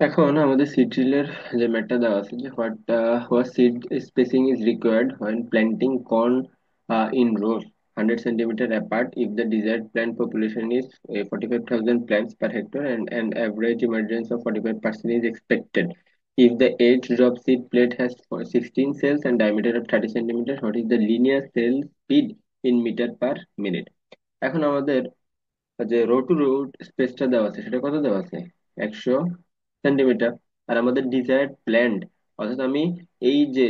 এখন আমাদের সিড ড্রিলের যে ম্যাটটা দেওয়া আছে যে what seed spacing is required when planting corn in rows 100 centimeter apart if the desired plant population is 45,000 plants per hectare and an average emergence of 45% is expected. If the age drop seed plate has 16 cells and diameter of 30 centimeters, what is the linear cell speed in meter per minute? এখন আমাদের যে rho two root স্পেসটা দেওয়া আছে সেটা কত দেওয়া আছে? 100 সেন্টিমিটার। আর আমাদের ডিজায়ার্ড প্ল্যান্ট, অর্থাৎ আমি এই যে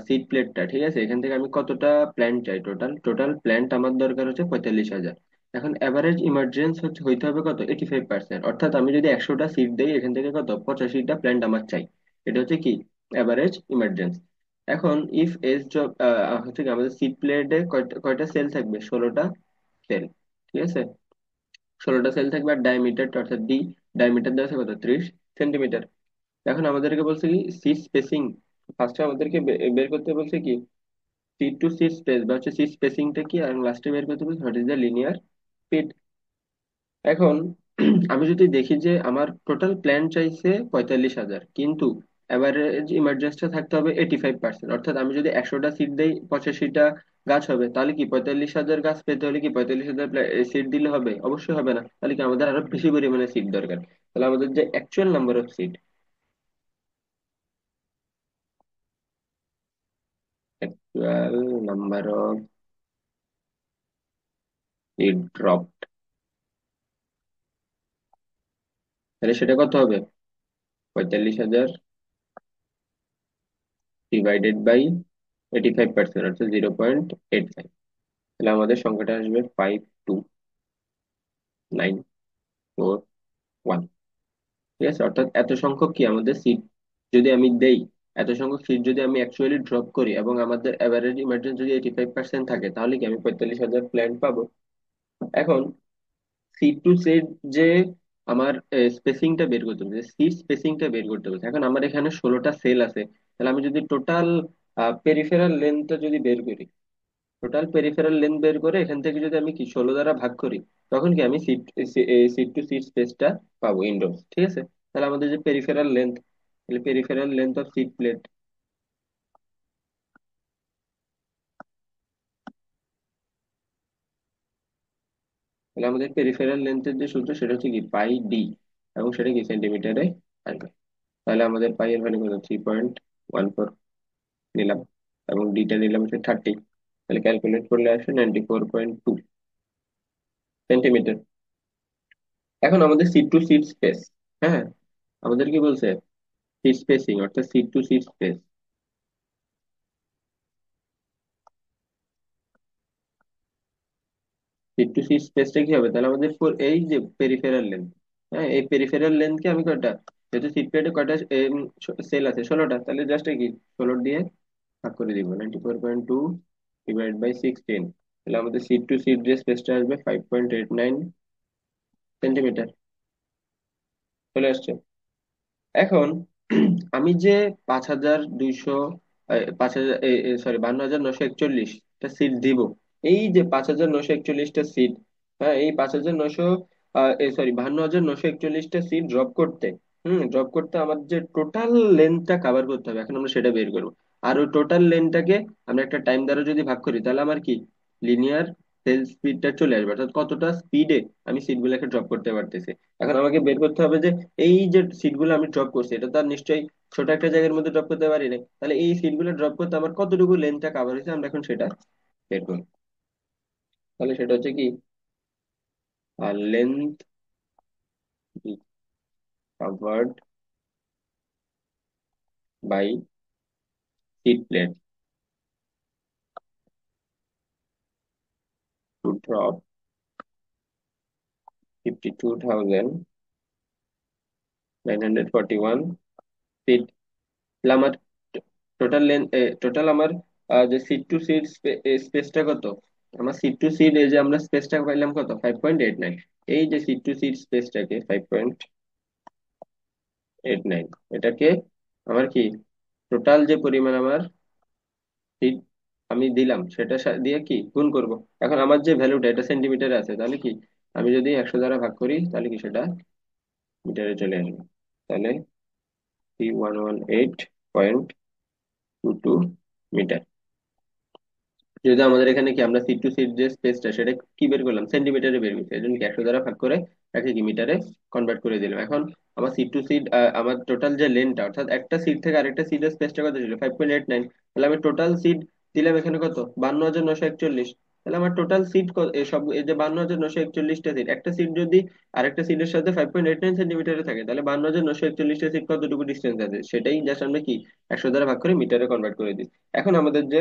সিড প্লেটটা, ঠিক আছে, এখান থেকে আমি কতটা প্ল্যান্ট চাই? টোটাল প্ল্যান্ট আমার দরকার হচ্ছে 45,000। এখন অ্যাভারেজ ইমার্জেন্স হচ্ছে হইতে হবে কত? 85%। অর্থাৎ আমি যদি 100টা সিড দেই, এখান থেকে কত? 85টা প্ল্যান্ট আমার চাই। এটা হচ্ছে কি? Average emergence. এখন ইফ এস জব হচ্ছে কি, আমাদের সিড প্লেটে কয়টা কয়টা সেল থাকবে? 16টা সেল। ঠিক আছে, 16টা সেল থাকবে। আর ডায়ামিটারটা অর্থাৎ ডায়ামিটার দেওয়া আছে কত? 30 সেন্টিমিটার। এখন আমাদেরকে বলছে কি সিট স্পেসিং। ফার্স্টে আমাদেরকে বের করতে বলছে কি সিট টু সিট স্পেস বা হচ্ছে সিট স্পেসিংটা কি, আর লাস্টে বের করতে বলছে what is the linear speed. এখন আমি যদি দেখি যে আমার টোটাল প্ল্যান চাইছে 45,000, কিন্তু এভারেজ ইমার্জেন্সটা থাকতে হবে 85%। অর্থাৎ আমি যদি 100টা সিট দেই, 85টা গাছ হবে। তাহলে কি 45,000 গাছ পেতে হলে কি 45,000 সিট দিলে হবে? অবশ্যই হবে না। তাহলে কি আমাদের আরো বেশি পরিমাণে সিট দরকার। তাহলে আমাদের যে actual number of seat, actual number of seat drop, তাহলে সেটা কত হবে? 45,000 ডিভাইডেড বাই 85%, অর্থাৎ 0.85। তাহলে আমাদের সংখ্যাটা আসবে 5291। ঠিক আছে, অর্থাৎ এত সংখ্যক কি আমাদের সিট যদি আমি দেই, এত সংখ্যক সিট যদি আমি অ্যাকচুয়ালি ড্রপ করি এবং আমাদের এভারেজ ইমার্জেন্স যদি 85% থাকে, তাহলে কি আমি 45,000 প্ল্যান্ট পাবো। এখন সিট টু সিট যে আমার স্পেসিংটা বের করতে হবে, সিট স্পেসিংটা বের করতে হবে। এখন আমার এখানে 16টা সেল আছে। তাহলে আমি যদি টোটাল পেরিফেরাল লেন্থটা যদি বের করি, টোটাল পেরিফেরাল লেন্থ বের করে এখান থেকে যদি আমি কি 16 দ্বারা ভাগ করি, তখন কি আমি সিট টু সিট স্পেসটা পাবো ইনডোর। ঠিক আছে, তাহলে আমাদের যে পেরিফেরাল লেন্থ, তাহলে peripheral length of seat plate, তাহলে আমাদের পেরিফেরাল লেন্থের যে সূত্র সেটা হচ্ছে কি পাই ডি, এবং সেটা কি সেন্টিমিটারে আসবে। তাহলে আমাদের পাই এর ভ্যালু কত? 3.14 নিলাম, এবং ডিটা নিলাম হচ্ছে 30। তাহলে ক্যালকুলেট করলে আসে 94.2 সেন্টিমিটার। এখন আমাদের সিট টু সিট স্পেস, হ্যাঁ, আমাদের কি বলছে? সিট স্পেসিং অর্থাৎ seat to seat space. Seat to seat স্পেসটা কি হবে? তাহলে আমাদের এই যে পেরিফেরাল লেন্থ, হ্যাঁ, এই পেরিফেরাল লেন্থকে আমি কয়টা, যেহেতু সিট প্লেটে কয়টা সেল আছে? 16টা, তাহলে জাস্ট কি 16 দিয়ে ভাগ করে দিব। 94.2 ডিভাইড বাই 16। তাহলে আমাদের সিট টু সিট যে স্পেসটা আসবে 5.89 সেন্টিমিটার। চলে আসছে। এখন আমি যে 5,200, 5,000, সরি, 52,941টা সিট দিব, এই যে 5,941টা সিট, হ্যাঁ, এই 5,900, সরি, 52,941টা সিট ড্রপ করতে, ড্রপ করতে আমার যে টোটাল লেন্থটা কাভার করতে হবে, এখন আমরা সেটা বের করবো। আর ওই টোটাল লেন্থটাকে আমরা একটা টাইম দ্বারা যদি ভাগ করি, তাহলে আমার কি লিনিয়ার সেল স্পিডটা চলে আসবে, অর্থাৎ কতটা স্পিডে আমি সিটগুলোকে ড্রপ করতে পারতেছি। এখন আমাকে বের করতে হবে যে এই যে সিটগুলো আমি ড্রপ করছি, এটা তো আর নিশ্চয়ই ছোট একটা জায়গার মধ্যে ড্রপ করতে পারি না। তাহলে এই সিটগুলো ড্রপ করতে আমার কতটুকু লেন্থটা কাভার হয়েছে, আমরা এখন সেটা বের করি। তাহলে সেটা হচ্ছে কি length covered by seat plate to drop 52,941 feet. তাহলে আমার টোটাল লেন্থ, টোটাল আমার যে সিট টু সিট স্পেসটা কত? আমার সিট টু সিট এই যে আমরা স্পেসটা পাইলাম কত? 5.89। এই যে সিট টু সিট স্পেসটাকে 5.89, এটাকে আমার কি টোটাল যে পরিমাণ আমার সিট আমি দিলাম সেটা দিয়ে কি গুণ করব। এখন আমার যে ভ্যালুটা এটা সেন্টিমিটারে আছে, তাহলে কি আমি যদি 100 দ্বারা ভাগ করি, তাহলে কি সেটা মিটারে চলে আসবে। তাহলে 3118.22 মিটার। যেহেতু আমাদের এখানে কি আমরা সিট টু সিট যে স্পেসটা সেটা কি বের করলাম, সেন্টিমিটারে বের করছি, এই জন্য কি 100 দ্বারা ভাগ করে তাকে কি মিটারে কনভার্ট করে দিলাম। এখন আমার সিট টু সিট, আমার টোটাল যে লেনটা, অর্থাৎ একটা সিট থেকে আরেকটা সিটের স্পেসটা কত ছিল, 5.89। তাহলে আমি টোটাল সিট দিলাম এখানে কত, 52,941। তাহলে আমার টোটাল সিট সব এই যে 52,941টা সিট, একটা সিট যদি আরেকটা সিটের সাথে 5.89 সেন্টিমিটারে থাকে, তাহলে 52,941টা সিট কতটুকু ডিস্টেন্স আছে, সেটাই জাস্ট আমরা কি 100 দ্বারা ভাগ করে মিটারে কনভার্ট করে দিই। এখন আমাদের যে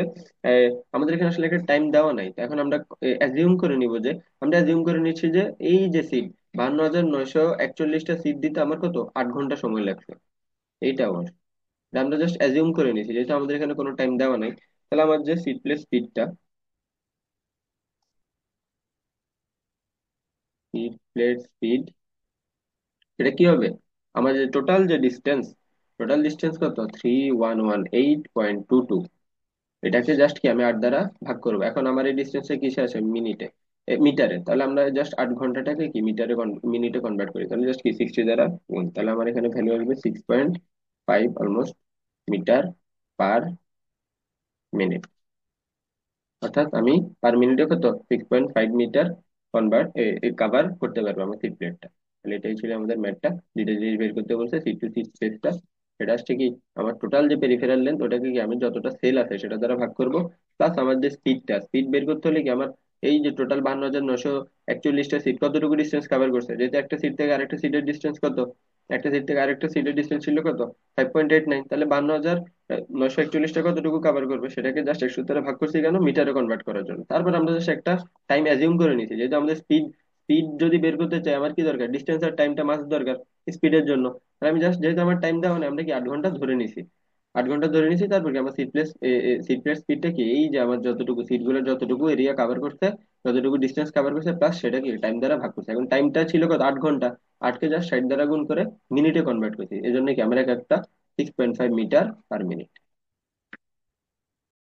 আমাদের এখানে আসলে একটা টাইম দেওয়া নাই, তো এখন আমরা অ্যাজিউম করে নিব যে, আমরা অ্যাজিউম করে নিচ্ছি যে এই যে সিট 52,941টা সিট দিতে আমার কত 8 ঘন্টা সময় লাগছে, এইটা আমার, এটা আমরা জাস্ট অ্যাজিউম করে নিচ্ছি যেহেতু আমাদের এখানে কোনো টাইম দেওয়া নাই। তাহলে আমার যে সিট প্লেস স্পিডটা, সিট প্লেট স্পিড, এটা কি হবে, আমার যে টোটাল ডিস্টেন্স কত 3118.22, এটাকে জাস্ট কি আমি 8 দ্বারা ভাগ করবো। এখন আমার এই ডিস্টেন্সটা কিসে আসে, মিনিটে, মিটারে, তাহলে আমরা জাস্ট 8 ঘন্টাটাকে কি মিনিটে কনভার্ট করি, তাহলে জাস্ট কি 60 দ্বারা গুণ, তাহলে আমার এখানে ভ্যালু আসবে 6.5 অলমোস্ট মিটার পার মিনিট। অর্থাৎ আমি পার মিনিটে কত 6.5 মিটার কাভার করতে পারবো আমার সিট প্লেটটা। তাহলে এটাই ছিল আমাদের ম্যাথটা, যেটা জিনিস বের করতে বলছে সিট টু সিট স্পেসটা। সেটা আসছে কি, আমার টোটাল যে পেরিফেরাল লেন্থ ওটাকে কি আমি যতটা সেল আছে সেটা দ্বারা ভাগ করব, প্লাস আমার যে স্পিড বের করতে হলে কি আমার এই যে টোটাল 52,941টা সিট কতটুকু ডিস্টেন্স কভার করছে, যেহেতু একটা সিট থেকে আরেকটা সিটের ডিস্টেন্স কত, একটা সিট থেকে আরেকটা সিটের ডিস্টেন্স ছিল কত 5.89, তাহলে 52,941টা কতটুকু কভার করবে, সেটাকে জাস্ট 100 দ্বারা ভাগ করছি কেন, মিটারে কনভার্ট করার জন্য। তারপর আমরা জাস্ট একটা টাইম অ্যাজিউম করে নিয়েছি, যেহেতু আমাদের স্পিড স্পিড যদি বের করতে চাই আমার কি দরকার, ডিস্টেন্স আর টাইমটা মাস দরকার স্পিডের জন্য। আর আমি জাস্ট, যেহেতু আমার টাইম দেওয়া নেই, আমরা কি 8 ঘন্টা ধরে নিছি, 8 ঘন্টা ধরে নিছি, তারপর কি আমার সিট প্লেস স্পিডটা কি, এই যে আমার যতটুকু সিট গুলো যতটুকু এরিয়া কভার করছে, যতটুকু ডিস্টেন্স কভার করছে, প্লাস সেটা কি টাইম দ্বারা ভাগ করছে। এখন টাইমটা ছিল কত 8 ঘন্টা, আটকে জাস্ট 60 দ্বারা গুণ করে মিনিটে কনভার্ট করছি, এই জন্য কি আমরা একটা 6.5 মিটার পার মিনিট।